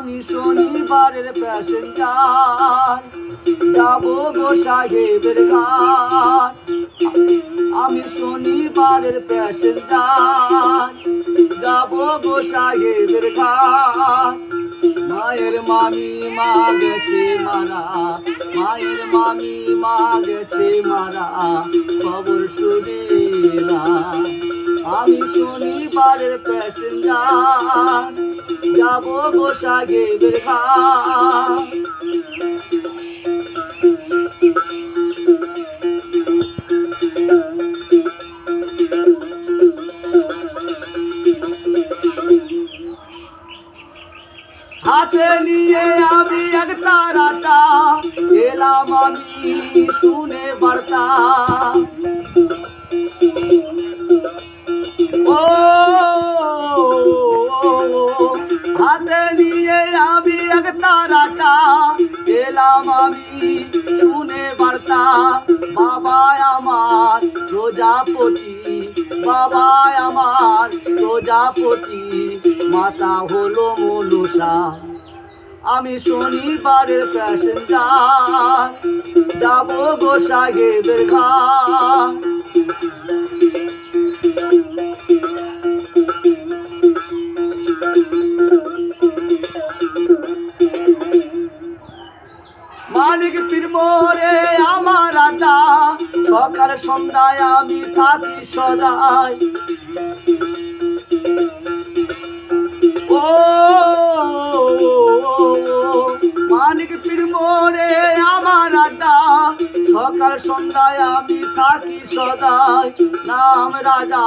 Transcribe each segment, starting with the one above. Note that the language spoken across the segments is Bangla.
আমি শনিবারের প্যাসেঞ্জার, যাবো গো সাহেবের ঘাট। আমি শনিবারের প্যাসেঞ্জার, যাবো গো সাহেবের ঘাট। মায়ের মামি মা গেছে মারা, মায়ের মামি মা গেছে মারা, খবর শুনিলাম। আমি শনিবারের প্যাসেঞ্জার, যাবো গো সাহেবের ঘাট। হাতে নিয়ে আমি এক তারাটা এলাম আমি শুনে বার্তা। ও হাতে নিয়ে আমি এক তারাটা এলাম আমি শুনে বার্তা। বাবা আমার প্রজাপতি, বাবা আমার প্রজাপতি, মাতা হলো মনসা। আমি শনিবারের প্যাসেঞ্জার, যাবো গো সাহেবের ঘাট। মানিক পীর মোরে আমার আড্ডা, সকাল সন্ধ্যায় আমি থাকি সদাই। ও মানিক পীর মোরে আমার আড্ডা, সকাল সন্ধ্যায় আমি থাকি সদাই। নাম রাজা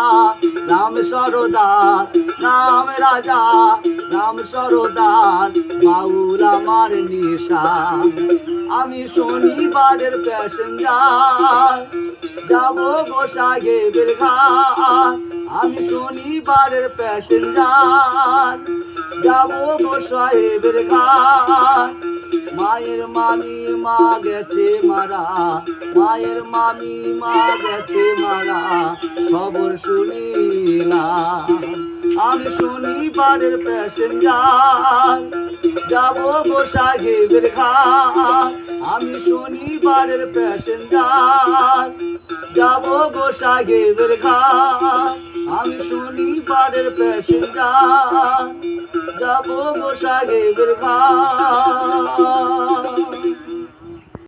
রাম সরদার, নাম রাজা রাম সরদার, বাউল আমার নেশা। আমি শনিবারের প্যাসেঞ্জার, যাবো গো সাহেবের ঘাট। আমি শনিবারের প্যাসেঞ্জার, যাবো গো সাহেবের ঘাট। মায়ের মামি মা গেছে মারা, মায়ের মামি মা গেছে মারা, খবর শুনিলাম। আমি শনিবারের প্যাসেঞ্জার, যাবো গো সাহেবের ঘাট। আমি শনিবারের প্যাসেঞ্জার, যাবো গো সাহেবের ঘাট। আমি শনিবারের প্যাসেঞ্জার, যাবো গো সাহেবের ঘাট।